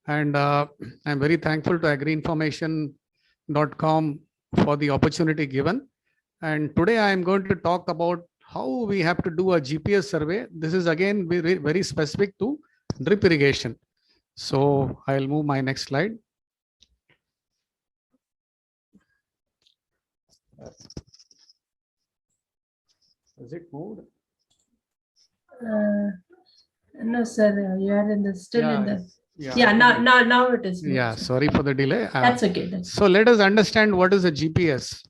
And I'm very thankful to agriinformation.com for the opportunity given. And today I am going to talk about how we have to do a GPS survey. This is again very specific to drip irrigation. So I'll move my next slide. Is it moved? No, sir. You are in the still in the. Yeah, now it is. Moved, yeah, sir. sorry for the delay. That's okay. So let us understand what is a GPS.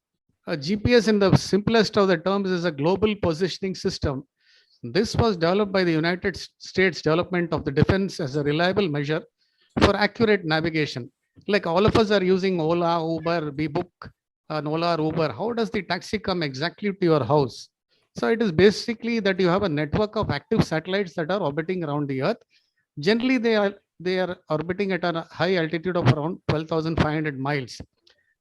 A GPS, in the simplest of the terms, is a global positioning system. This was developed by the United States Department of the Defense as a reliable measure for accurate navigation. Like all of us are using Ola, Uber, we book an Ola or Uber. How does the taxi come exactly to your house? So it is basically that you have a network of active satellites that are orbiting around the Earth. Generally, they are orbiting at a high altitude of around 12,500 miles.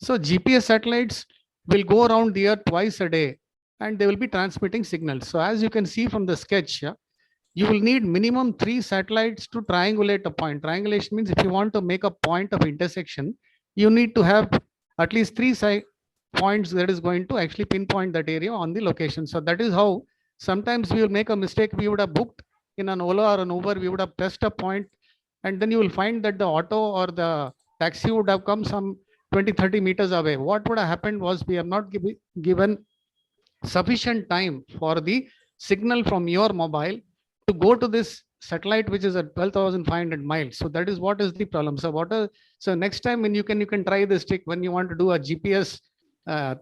So GPS satellites will go around the Earth twice a day, and they will be transmitting signals. So as you can see from the sketch, you will need minimum 3 satellites to triangulate a point. Triangulation means if you want to make a point of intersection, you need to have at least 3 points that is going to actually pinpoint that area on the location. So that is how sometimes we will make a mistake. We would have booked in an Ola or an Uber, we would have pressed a point, and then you will find that the auto or the taxi would have come some 20-30 meters away. What would have happened was we have not given sufficient time for the signal from your mobile to go to this satellite, which is at 12,500 miles. So that is what is the problem. So next time when you can try this trick when you want to do a GPS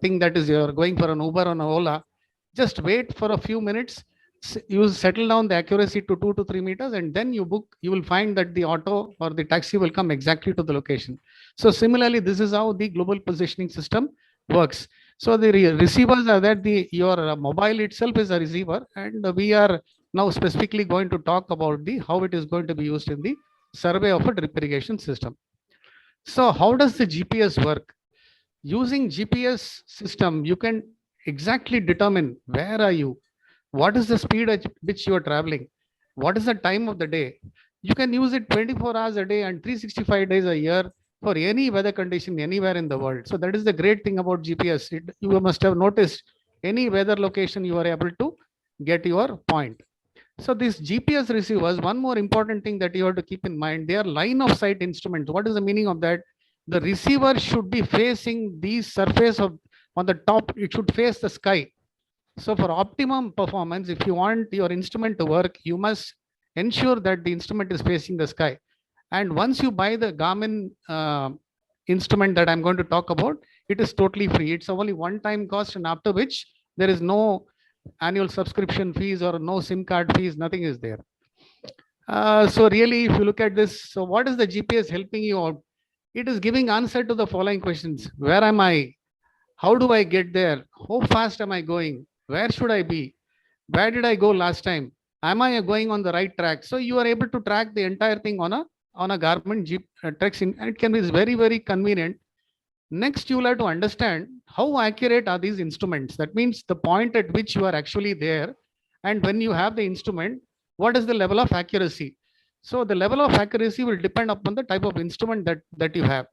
thing, that is you're going for an Uber or an Ola, just wait for a few minutes, you settle down the accuracy to 2 to 3 meters, and then you book. You will find that the auto or the taxi will come exactly to the location. So similarly, this is how the global positioning system works. So the receivers are that your mobile itself is a receiver, and we are now specifically going to talk about the how it is going to be used in the survey of a drip irrigation system. So how does the GPS work? Using GPS system, you can exactly determine where are you, what is the speed at which you are traveling, what is the time of the day. You can use it 24 hours a day and 365 days a year for any weather condition anywhere in the world. So that is the great thing about GPS. You must have noticed any weather location you are able to get your point. So these GPS receivers, one more important thing that you have to keep in mind, they are line of sight instruments. What is the meaning of that? The receiver should be facing the surface of on the top, it should face the sky. So for optimum performance, if you want your instrument to work, you must ensure that the instrument is facing the sky. And once you buy the Garmin instrument that I'm going to talk about, it is totally free. It's only one-time cost, and after which there is no annual subscription fees or no SIM card fees, nothing is there. So really, if you look at this, so what is the GPS helping you out? It is giving answer to the following questions. Where am I? How do I get there? How fast am I going? Where should I be? Where did I go last time? Am I going on the right track? So you are able to track the entire thing on a Garmin Jeep tracks, and it can be very convenient. Next, you will have to understand how accurate are these instruments. That means the point at which you are actually there, and when you have the instrument, what is the level of accuracy? So the level of accuracy will depend upon the type of instrument that you have.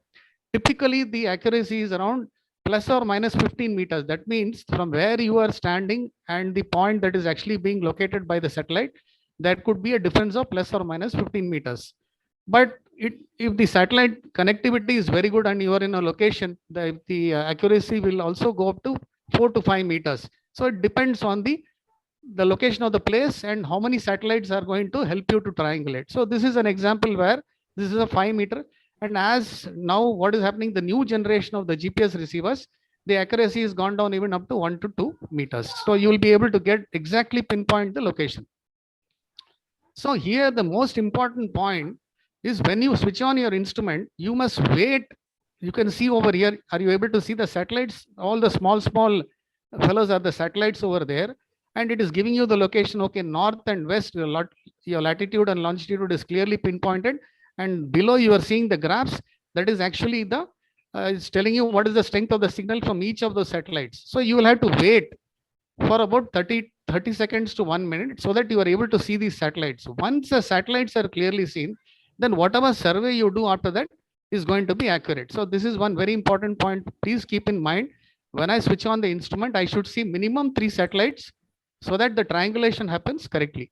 Typically, the accuracy is around plus or minus 15 meters. That means from where you are standing and the point that is actually being located by the satellite, there could be a difference of plus or minus 15 meters. But if the satellite connectivity is very good and you are in a location, the accuracy will also go up to 4 to 5 meters. So it depends on the location of the place and how many satellites are going to help you to triangulate. So this is an example where this is a 5 meter. And as now what is happening, the new generation of the GPS receivers, the accuracy has gone down even up to 1 to 2 meters. So you will be able to get exactly pinpoint the location. So here the most important point is when you switch on your instrument, you must wait. You can see over here, are you able to see the satellites? All the small fellows are the satellites over there. And it is giving you the location, okay, north and west, your latitude and longitude is clearly pinpointed. And below you are seeing the graphs. That is actually it's telling you what is the strength of the signal from each of those satellites. So you will have to wait for about 30 seconds to 1 minute so that you are able to see these satellites. Once the satellites are clearly seen, then whatever survey you do after that is going to be accurate. So this is one very important point. Please keep in mind, when I switch on the instrument, I should see minimum 3 satellites so that the triangulation happens correctly.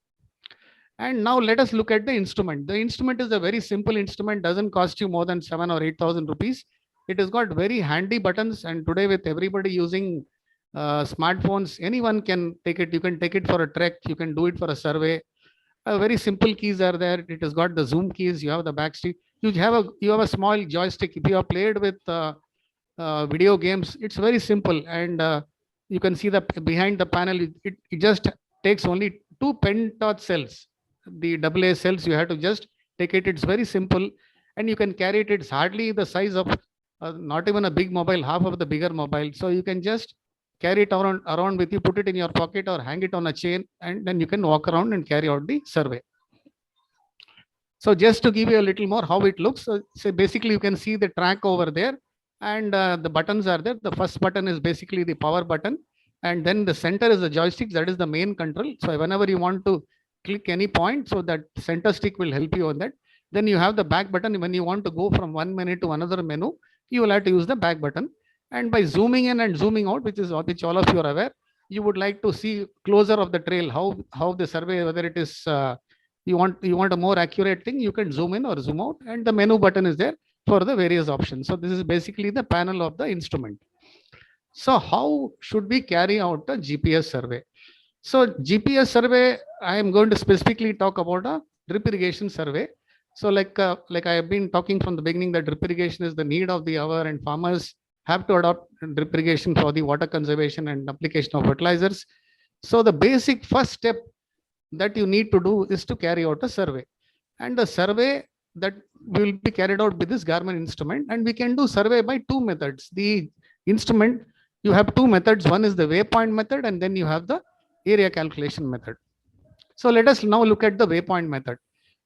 And now let us look at the instrument. The instrument is a very simple instrument, doesn't cost you more than 7 or 8,000 rupees. It has got very handy buttons, and today with everybody using smartphones, anyone can take it. You can take it for a trek, you can do it for a survey. Very simple keys are there. It has got the zoom keys, you have the back stick, you have a small joystick. If you have played with video games, it's very simple. And you can see the behind the panel, it just takes only 2 pen touch cells. The AA cells, you have to just take it. It's very simple, and you can carry it. It's hardly the size of not even a big mobile, half of the bigger mobile. So you can just carry it around with you, put it in your pocket or hang it on a chain, and then you can walk around and carry out the survey. So just to give you a little more how it looks, so basically you can see the track over there, and the buttons are there. The first button is basically the power button, and then the center is the joystick, that is the main control. So whenever you want to click any point, so that center stick will help you on that. Then you have the back button. When you want to go from one menu to another menu, you will have to use the back button. And by zooming in and zooming out, which all of you are aware, you would like to see closer of the trail, how the survey, whether it is you want a more accurate thing, you can zoom in or zoom out, and the menu button is there for the various options. So this is basically the panel of the instrument. So how should we carry out a GPS survey? So GPS survey, I am going to specifically talk about a drip irrigation survey. So like I have been talking from the beginning, that drip irrigation is the need of the hour, and farmers have to adopt drip irrigation for the water conservation and application of fertilizers. So the basic first step that you need to do is to carry out a survey. And the survey that will be carried out with this Garmin instrument, and we can do survey by 2 methods. The instrument, you have 2 methods. One is the waypoint method, and then you have the area calculation method. So let us now look at the waypoint method.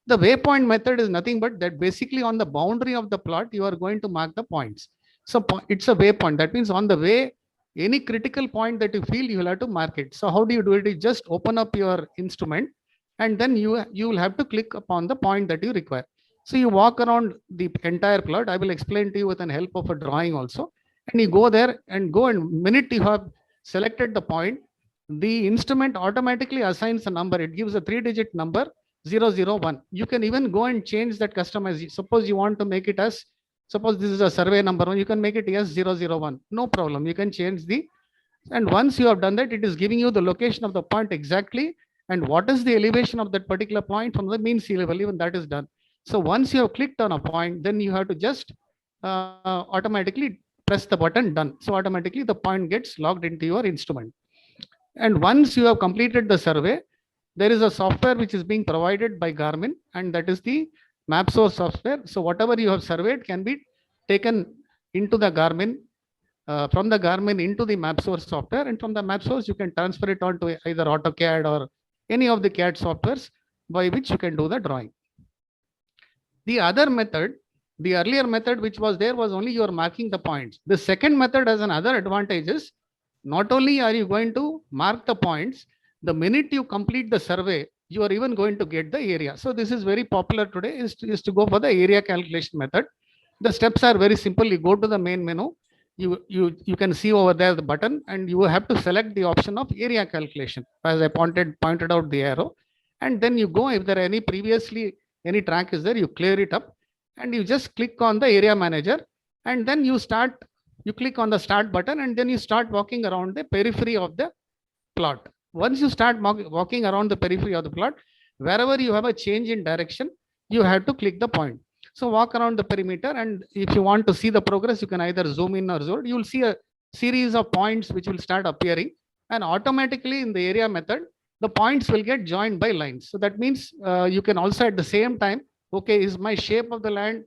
The waypoint method is nothing but that basically on the boundary of the plot, you are going to mark the points. So it's a waypoint. That means on the way, any critical point that you feel, you will have to mark it. So how do you do it? You just open up your instrument, and then you will have to click upon the point that you require. So you walk around the entire plot. I will explain to you with the help of a drawing also. And you go there and minute you have selected the point, the instrument automatically assigns a number. It gives a 3-digit number, 001. You can even go and change that, customize. Suppose you want to make it as, suppose this is a survey number 1, you can make it as 001. No problem. You can change and once you have done that, it is giving you the location of the point exactly, and what is the elevation of that particular point from the mean sea level, even that is done. So once you have clicked on a point, then you have to just automatically press the button, done. So automatically the point gets logged into your instrument. And once you have completed the survey, there is a software which is being provided by Garmin, and that is the map source software. So whatever you have surveyed can be taken into the Garmin, from the Garmin into the map source software, and from the map source you can transfer it on to either AutoCAD or any of the CAD softwares by which you can do the drawing. The other method, the earlier method which was there, was only you are marking the points. The second method has another advantage is, not only are you going to mark the points, the minute you complete the survey, you are even going to get the area. So this is very popular today, is to go for the area calculation method. The steps are very simple. You go to the main menu, you can see over there the button, and you have to select the option of area calculation, as I pointed out the arrow. And then you go, if there are any track is there, you clear it up, and you just click on the area manager, and then you click on the start button, and then you start walking around the periphery of the plot. Once you start walking around the periphery of the plot, wherever you have a change in direction, you have to click the point. So walk around the perimeter, and if you want to see the progress, you can either zoom in or zoom out. You will see a series of points which will start appearing, and automatically in the area method, the points will get joined by lines. So that means you can also at the same time, okay, is my shape of the land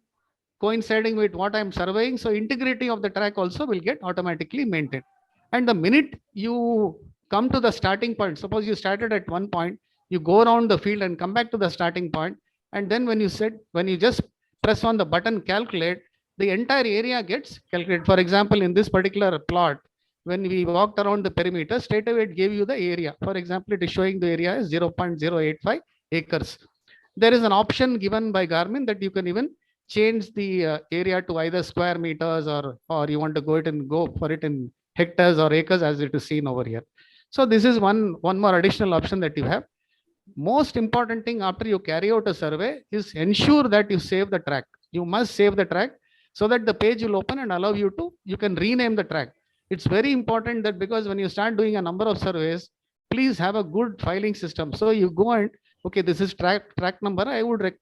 coinciding with what I'm surveying? So integrity of the track also will get automatically maintained. And the minute you come to the starting point, suppose you started at one point, you go around the field and come back to the starting point, and then when you just press on the button calculate, the entire area gets calculated. For example, in this particular plot, when we walked around the perimeter, straight away it gave you the area. For example, it is showing the area is 0.085 acres. there is an option given by government that you can even change the area to either square meters or you want to go for it in hectares or acres as it is seen over here. So this is one more additional option that you have. Most important thing after you carry out a survey is ensure that you save the track. You must save the track so that the page will open and allow you can rename the track. It's very important that because when you start doing a number of surveys, please have a good filing system. So you go and, okay, this is track number. I would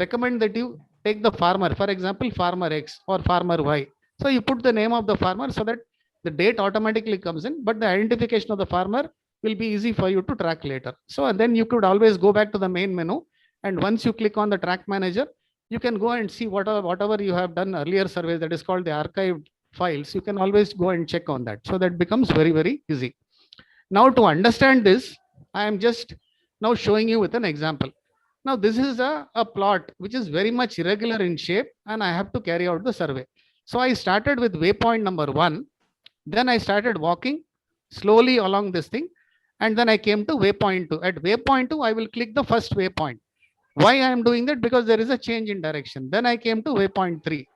recommend that you take the farmer, for example, farmer X or farmer Y. So you put the name of the farmer so that the date automatically comes in, but the identification of the farmer will be easy for you to track later. So and then you could always go back to the main menu. And once you click on the track manager, you can go and see whatever you have done earlier surveys, that is called the archived files. You can always go and check on that. So that becomes very, very easy. Now to understand this, I am just now showing you with an example. Now this is a plot which is very much irregular in shape and I have to carry out the survey. So I started with waypoint number 1. Then I started walking slowly along this thing. And then I came to waypoint 2. At waypoint 2, I will click the first waypoint. Why I am doing that? Because there is a change in direction. Then I came to waypoint 3.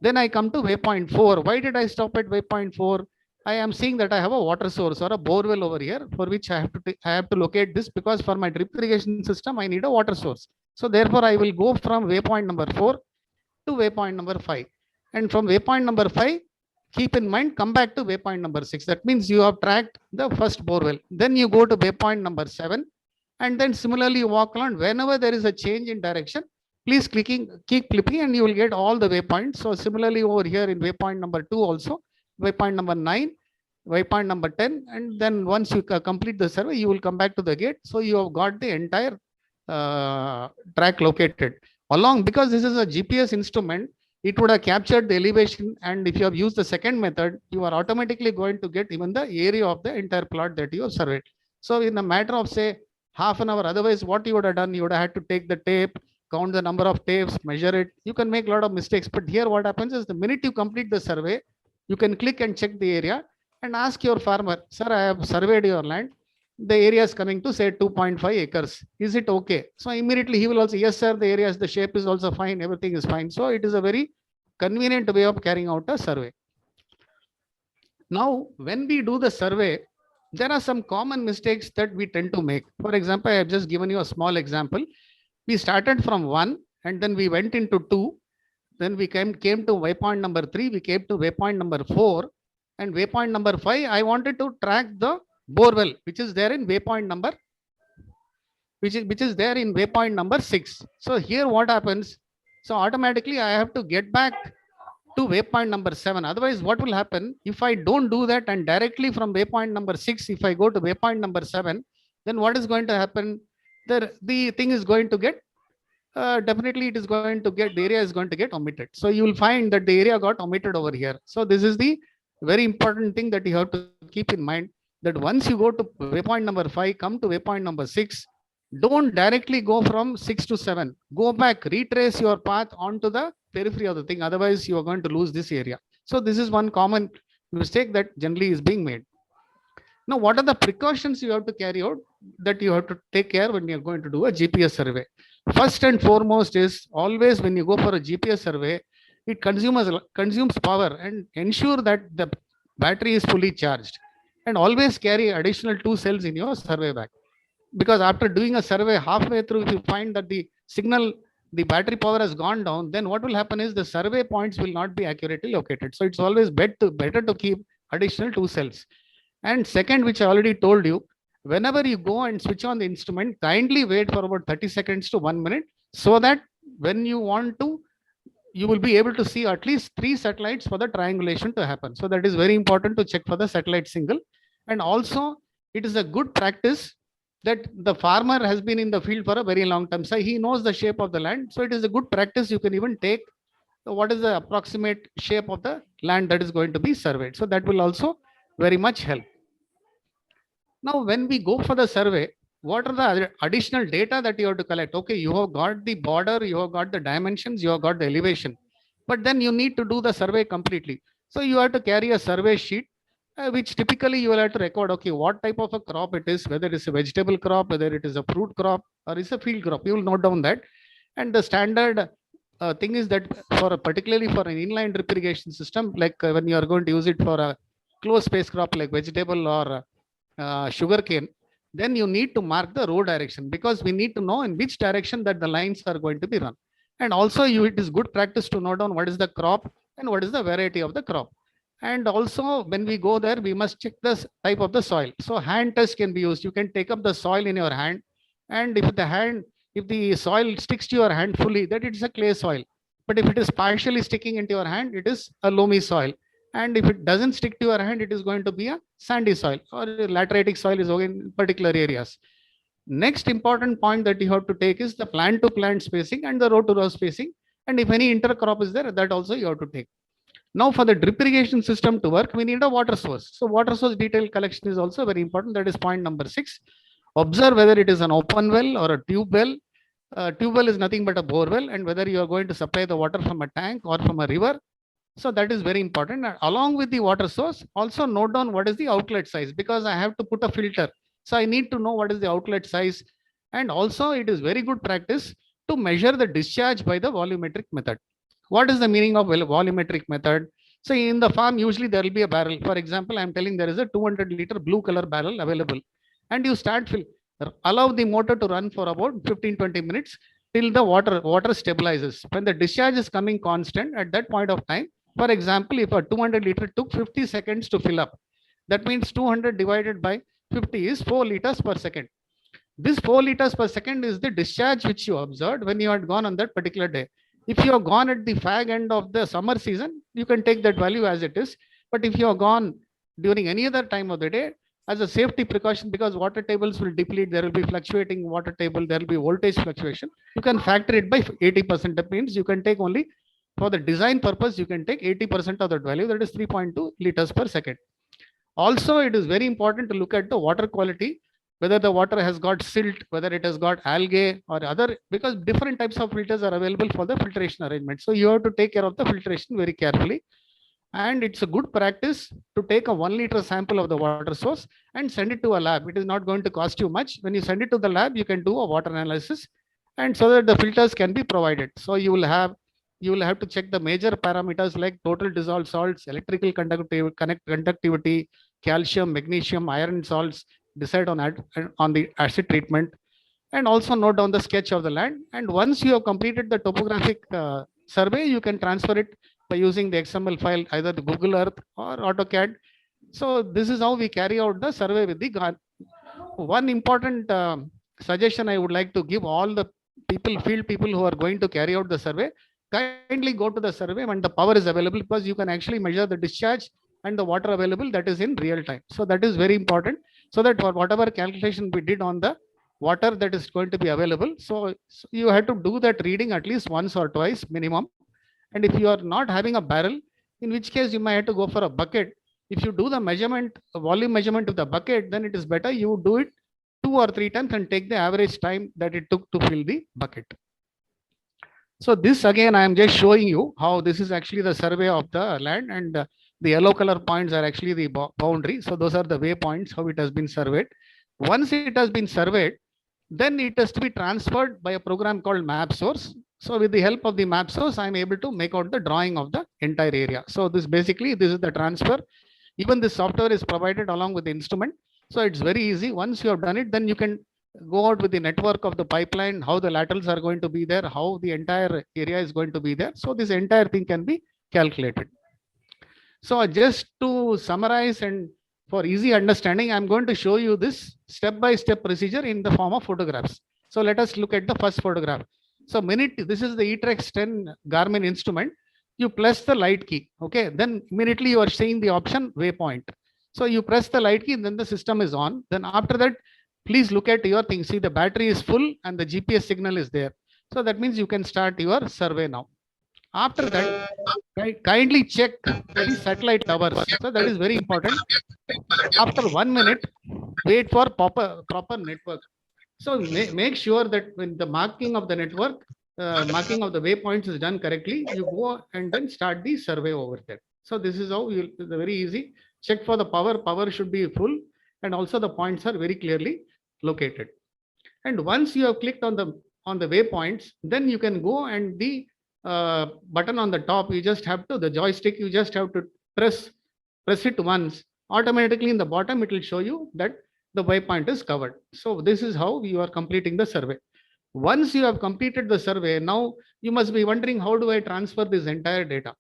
Then I come to waypoint 4. Why did I stop at waypoint 4? I am seeing that I have a water source or a borewell over here for which I have to locate this, because for my drip irrigation system, I need a water source. So therefore, I will go from waypoint number 4 to waypoint number 5. And from waypoint number 5, keep in mind, come back to waypoint number 6. That means you have tracked the first borewell. Then you go to waypoint number 7. And then similarly, you walk along. Whenever there is a change in direction, please keep flipping and you will get all the waypoints. So similarly over here in waypoint number 2 also, waypoint number 9, waypoint number 10. And then once you complete the survey, you will come back to the gate. So you have got the entire track located along. Because this is a GPS instrument, it would have captured the elevation. And if you have used the second method, you are automatically going to get even the area of the entire plot that you have surveyed. So in a matter of say half an hour, otherwise what you would have done, you would have had to take the tape, count the number of tapes, measure it. You can make a lot of mistakes. But here what happens is the minute you complete the survey, you can click and check the area and ask your farmer, sir, I have surveyed your land. The area is coming to say 2.5 acres. Is it okay? So immediately he will also, yes, sir, the area, the shape is also fine. Everything is fine. So it is a very convenient way of carrying out a survey. Now, when we do the survey, there are some common mistakes that we tend to make. For example, I have just given you a small example. We started from 1 and then we went into 2. Then we came to waypoint number 3. We came to waypoint number 4. And waypoint number 5, I wanted to track the borewell, which is there in waypoint number, which is there in waypoint number 6. So here what happens? So automatically I have to get back to waypoint number 7. Otherwise, what will happen if I don't do that and directly from waypoint number 6, if I go to waypoint number 7, then what is going to happen? The thing is going to get definitely it is going to get, the area is going to get omitted. So you will find that the area got omitted over here. So this is the very important thing that you have to keep in mind, that once you go to waypoint number 5, come to waypoint number 6, don't directly go from 6 to 7. Go back, retrace your path onto the periphery of the thing. Otherwise, you are going to lose this area. So this is one common mistake that generally is being made. Now, what are the precautions you have to carry out, that you have to take care when you're going to do a GPS survey? First and foremost is always when you go for a GPS survey, it consumes power, and ensure that the battery is fully charged. And always carry additional 2 cells in your survey bag. Because after doing a survey halfway through, if you find that the battery power has gone down, then what will happen is the survey points will not be accurately located. So it's always better to keep additional 2 cells. And second, which I already told you, whenever you go and switch on the instrument, kindly wait for about 30 seconds to 1 minute, so that when you want to, you will be able to see at least 3 satellites for the triangulation to happen. So that is very important to check for the satellite single. And also, it is a good practice that the farmer has been in the field for a very long time. So he knows the shape of the land. So it is a good practice. You can even take what is the approximate shape of the land that is going to be surveyed. So that will also very much help. Now, when we go for the survey, what are the additional data that you have to collect? Okay, you have got the border, you have got the dimensions, you have got the elevation, but then you need to do the survey completely. So you have to carry a survey sheet. which typically you will have to record, okay, what type of a crop it is, whether it's a vegetable crop, whether it is a fruit crop, or it's a field crop. You will note down that. And the standard thing is that particularly for an inline drip irrigation system, like when you are going to use it for a closed space crop like vegetable or sugarcane, then you need to mark the row direction, because we need to know in which direction that the lines are going to be run. And also it is good practice to note down what is the crop and what is the variety of the crop. And also when we go there, we must check the type of the soil. So hand test can be used. You can take up the soil in your hand, and if the soil sticks to your hand fully, that it's a clay soil. But if it is partially sticking into your hand, it is a loamy soil. And if it doesn't stick to your hand, it is going to be a sandy soil, or lateritic soil is in particular areas. Next important point that you have to take is the plant to plant spacing and the row to row spacing. And if any intercrop is there, that also you have to take. Now for the drip irrigation system to work, we need a water source. So water source detail collection is also very important. That is point number 6. Observe whether it is an open well or a tube well. Tube well is nothing but a bore well, and whether you are going to supply the water from a tank or from a river. So that is very important. And along with the water source, also note down what is the outlet size, because I have to put a filter. So I need to know what is the outlet size. And also it is very good practice to measure the discharge by the volumetric method. What is the meaning of volumetric method? So in the farm, usually there will be a barrel. For example, I'm telling there is a 200-liter blue color barrel available. And you allow the motor to run for about 15-20 minutes till the water stabilizes. When the discharge is coming constant at that point of time, for example, if a 200-liter took 50 seconds to fill up, that means 200 divided by 50 is 4 liters per second. This 4 liters per second is the discharge which you observed when you had gone on that particular day. If you have gone at the fag end of the summer season, you can take that value as it is. But if you have gone during any other time of the day, as a safety precaution, because water tables will deplete, there will be fluctuating water table, there will be voltage fluctuation, you can factor it by 80%. That means you can take only, for the design purpose, you can take 80% of that value, that is 3.2 liters per second. Also, it is very important to look at the water quality, whether the water has got silt, whether it has got algae or other, because different types of filters are available for the filtration arrangement. So you have to take care of the filtration very carefully. And it's a good practice to take a 1 liter sample of the water source and send it to a lab. It is not going to cost you much. When you send it to the lab, you can do a water analysis, and so that the filters can be provided. So you will have to check the major parameters like total dissolved salts, electrical conductivity, calcium, magnesium, iron salts, decide on the acid treatment, and also note down the sketch of the land. And once you have completed the topographic survey, you can transfer it by using the XML file, either the Google Earth or AutoCAD. So this is how we carry out the survey with the garden. One important suggestion I would like to give all the field people who are going to carry out the survey, kindly go to the survey when the power is available, because you can actually measure the discharge and the water available, that is in real time. So that is very important, so that for whatever calculation we did on the water that is going to be available, so you have to do that reading at least once or twice minimum. And if you are not having a barrel, in which case you might have to go for a bucket. If you do the measurement, volume measurement with the bucket, then it is better you do it 2 or 3 times and take the average time that it took to fill the bucket. So this again, I am just showing you how this is actually the survey of the land, and the yellow color points are actually the boundary. So those are the waypoints, how it has been surveyed. Once it has been surveyed, then it has to be transferred by a program called map source. So with the help of the map source, I'm able to make out the drawing of the entire area. So this is the transfer. Even this software is provided along with the instrument. So it's very easy. Once you have done it, then you can go out with the network of the pipeline, how the laterals are going to be there, how the entire area is going to be there. So this entire thing can be calculated. So just to summarize and for easy understanding, I'm going to show you this step-by-step procedure in the form of photographs. So let us look at the first photograph. So this is the Etrex 10 Garmin instrument. You press the light key, okay? Then immediately you are seeing the option waypoint. So you press the light key, and then the system is on. Then after that, please look at your thing. See, the battery is full and the GPS signal is there. So that means you can start your survey now. After that, kindly check the satellite towers. So that is very important. After 1 minute, wait for proper network. So make sure that when the marking of the network, marking of the waypoints is done correctly, you go and then start the survey over there. So this is how very easy. check for the power should be full, and also the points are very clearly located. And once you have clicked on the waypoints, then you can go, and the button on the top, you just have to, the joystick, you just have to press it once. Automatically in the bottom, it will show you that the waypoint is covered. So this is how you are completing the survey. Once you have completed the survey, now you must be wondering, how do I transfer this entire data?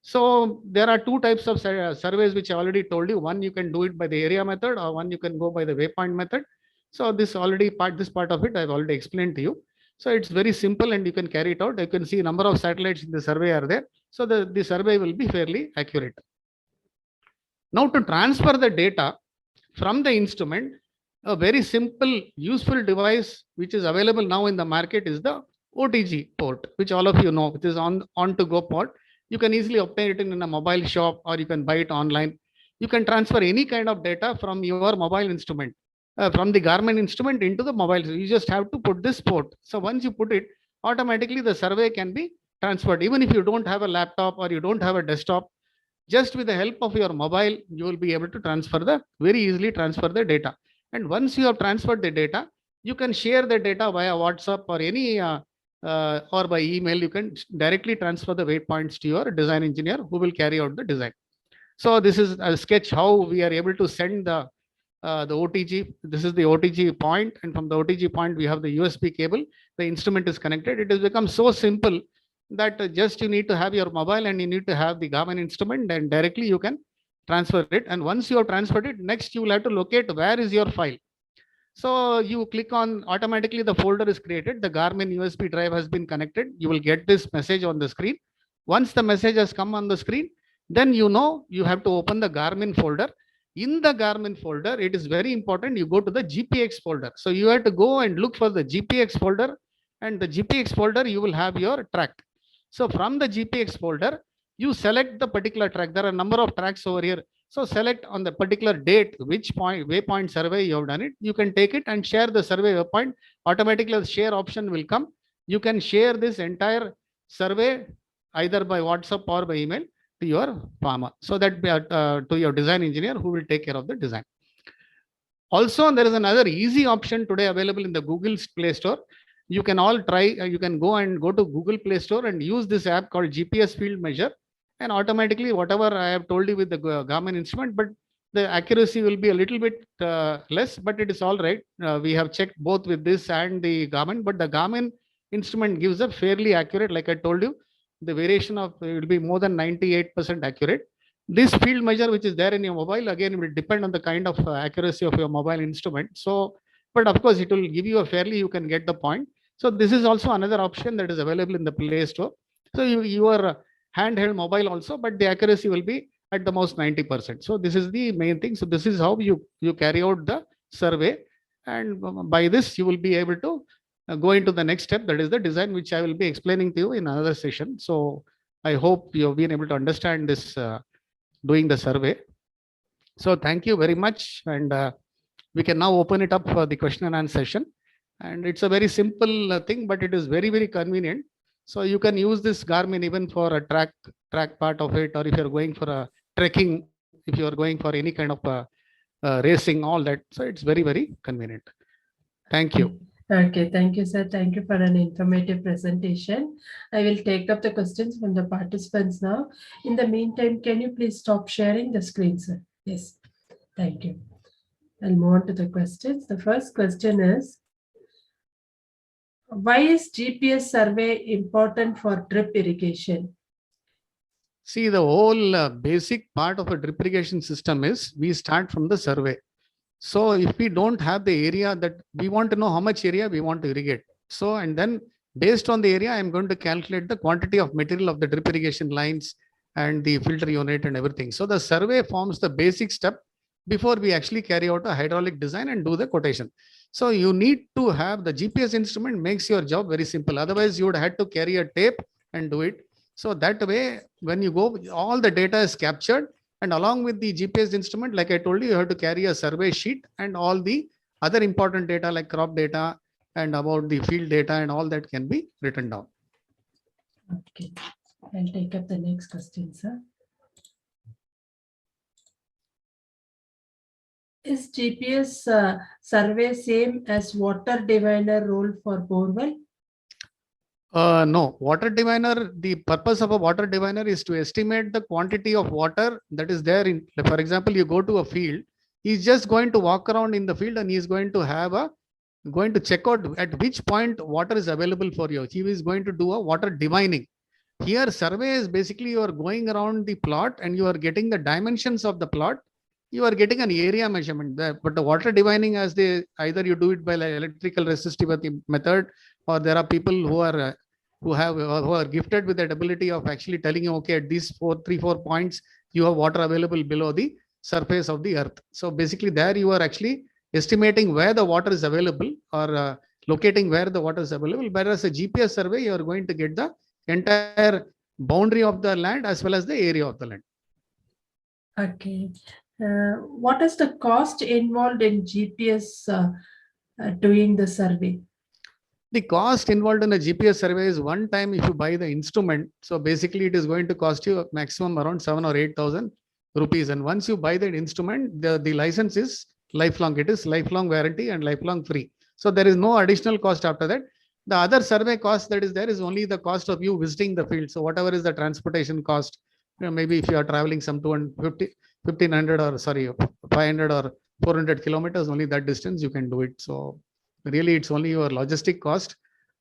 So there are two types of surveys which I already told you. One, you can do it by the area method, or one you can go by the waypoint method. So this part of it I've already explained to you. So it's very simple and you can carry it out. You can see a number of satellites in the survey are there. So the survey will be fairly accurate. Now to transfer the data from the instrument, a very simple, useful device which is available now in the market is the OTG port, which all of you know, which is on to go port. You can easily obtain it in a mobile shop, or you can buy it online. You can transfer any kind of data from your mobile instrument, from the Garmin instrument into the mobile. You just have to put this port. So once you put it, automatically the survey can be transferred. Even if you don't have a laptop or you don't have a desktop, just with the help of your mobile, you will be able to very easily transfer the data. And once you have transferred the data, you can share the data via WhatsApp or any or by email. You can directly transfer the waypoints to your design engineer who will carry out the design. So this is a sketch how we are able to send the OTG. This is the OTG point, and from the OTG point we have the USB cable. The instrument is connected. It has become so simple that just you need to have your mobile and you need to have the Garmin instrument, and directly you can transfer it. And once you have transferred it, next you will have to locate where is your file. So you click on, automatically the folder is created. The Garmin USB drive has been connected. You will get this message on the screen. Once the message has come on the screen, then you know you have to open the Garmin folder. In the Garmin folder, it is very important you go to the GPX folder. So you have to go and look for the GPX folder, and the GPX folder you will have your track. So from the GPX folder, you select the particular track. There are a number of tracks over here. So select on the particular date, which waypoint survey you have done it. You can take it and share the survey waypoint. Automatically the share option will come. You can share this entire survey either by WhatsApp or by email to your farmer, so that to your design engineer who will take care of the design. Also, there is another easy option today available in the Google Play Store. You can all try, you can go to Google Play Store and use this app called GPS Field Measure, and automatically whatever I have told you with the Garmin instrument, but the accuracy will be a little bit less, but it is all right. We have checked both with this and the Garmin, but the Garmin instrument gives a fairly accurate, like I told you, the variation of it will be more than 98% accurate. This field measure which is there in your mobile, again, will depend on the kind of accuracy of your mobile instrument. So, but of course, it will give you a fairly, you can get the point. So this is also another option that is available in the Play Store. So your handheld mobile also, but the accuracy will be at the most 90%. So this is the main thing. So this is how you carry out the survey, and by this you will be able to go into the next step, that is the design, which I will be explaining to you in another session. So I hope you have been able to understand this doing the survey. So thank you very much, and we can now open it up for the question and answer session. And it's a very simple thing, but it is very, very convenient. So you can use this Garmin even for a track part of it, or if you're going for a trekking, if you are going for any kind of racing, all that. So it's very, very convenient. Thank you. Okay, thank you, sir. Thank you for an informative presentation. I will take up the questions from the participants now. In the meantime, can you please stop sharing the screen, sir? Yes, thank you. I'll move on to the questions. The first question is, why is GPS survey important for drip irrigation? See, the whole basic part of a drip irrigation system is we start from the survey. So if we don't have the area, that we want to know how much area we want to irrigate. So, and then based on the area, I'm going to calculate the quantity of material of the drip irrigation lines and the filter unit and everything. So the survey forms the basic step before we actually carry out a hydraulic design and do the quotation. So you need to have the GPS instrument, makes your job very simple. Otherwise you would have to carry a tape and do it. So that way, when you go, all the data is captured, and along with the GPS instrument, like I told you, you have to carry a survey sheet and all the other important data like crop data and about the field data, and all that can be written down. Okay, I'll take up the next question, sir. Is GPS survey same as water diviner role for borewell? No, water diviner, the purpose of a water diviner is to estimate the quantity of water that is there in, for example, you go to a field, he's just going to walk around in the field and he's going to have going to check out at which point water is available for you. He is going to do a water divining. Here, survey is basically you are going around the plot and you are getting the dimensions of the plot. You are getting an area measurement there, but the water divining, as they either you do it by like electrical resistivity method, or there are people who are who are gifted with that ability of actually telling you, okay, at these 4 points, you have water available below the surface of the earth. So basically, there you are actually estimating where the water is available or locating where the water is available. Whereas a GPS survey, you are going to get the entire boundary of the land as well as the area of the land. Okay. What is the cost involved in GPS doing the survey? The cost involved in a GPS survey is one time if you buy the instrument. So basically, it is going to cost you a maximum around 7,000 or 8,000 rupees. And once you buy that instrument, the license is lifelong. It is lifelong warranty and lifelong free. So there is no additional cost after that. The other survey cost that is there is only the cost of you visiting the field. So whatever is the transportation cost, maybe if you are traveling some 1,500 or sorry, 500 or 400 kilometers, only that distance you can do it. So really, it's only your logistic cost.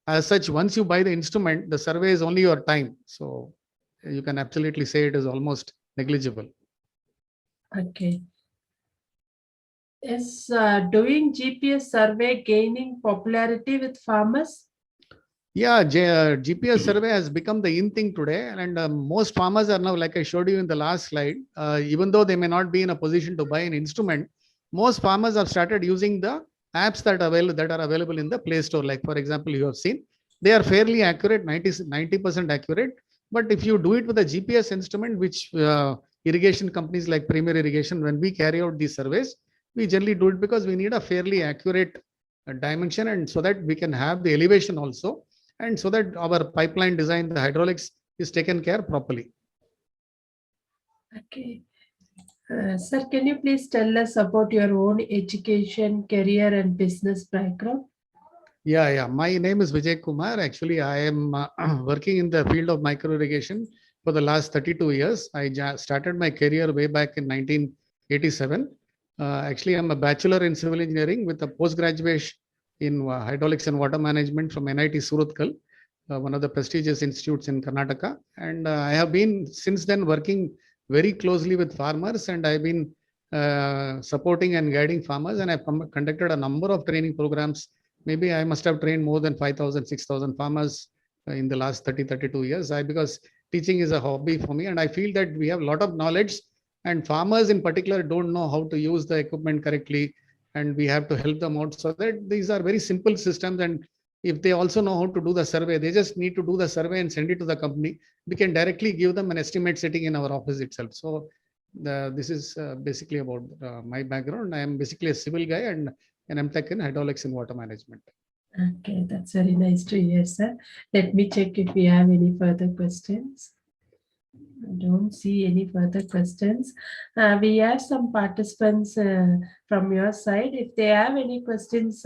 As such, once you buy the instrument, the survey is only your time. So you can absolutely say it is almost negligible. Okay. Is doing GPS survey gaining popularity with farmers? Yeah, GPS survey has become the in thing today, and most farmers are now, like I showed you in the last slide, even though they may not be in a position to buy an instrument, most farmers have started using the apps that are available in the Play Store. Like for example, you have seen, they are fairly accurate, 90% accurate. But if you do it with a GPS instrument, which irrigation companies like Premier Irrigation, when we carry out these surveys, we generally do it because we need a fairly accurate dimension, and so that we can have the elevation also, and so that our pipeline design, the hydraulics is taken care properly. Okay. Sir, can you please tell us about your own education, career, and business background? Yeah. My name is Vijay Kumar. Actually, I am working in the field of micro irrigation for the last 32 years. I started my career way back in 1987. Actually, I'm a bachelor in civil engineering with a post-graduation in hydraulics and water management from NIT Surathkal, one of the prestigious institutes in Karnataka. And I have been since then working very closely with farmers, and I've been supporting and guiding farmers, and I've conducted a number of training programs. Maybe I must have trained more than 5,000, 6,000 farmers in the last 32 years. Because teaching is a hobby for me, and I feel that we have a lot of knowledge, and farmers in particular don't know how to use the equipment correctly, and we have to help them out. So that these are very simple systems, and if they also know how to do the survey, they just need to do the survey and send it to the company. We can directly give them an estimate sitting in our office itself. So this is basically about my background. I am basically a civil guy and an MTech in hydraulics and water management. Okay, that's very nice to hear, sir. Let me check if we have any further questions. I don't see any further questions. We have some participants from your side. If they have any questions,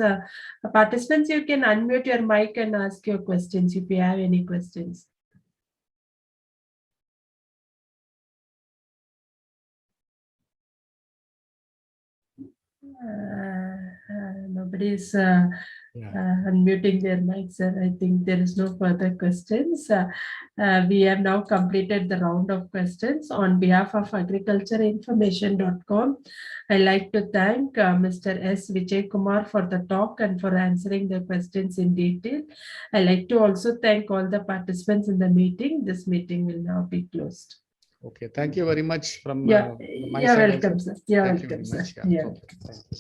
participants, you can unmute your mic and ask your questions if you have any questions. Nobody is unmuting their mics, sir. I think there is no further questions. We have now completed the round of questions. On behalf of agricultureinformation.com, I'd like to thank Mr. S. Vijay Kumar for the talk and for answering the questions in detail. I'd like to also thank all the participants in the meeting. This meeting will now be closed. Okay, thank you very much from my side welcome, also. sir. You're Thank you welcome, very much. sir. Yeah. Yeah. Okay. Thank you.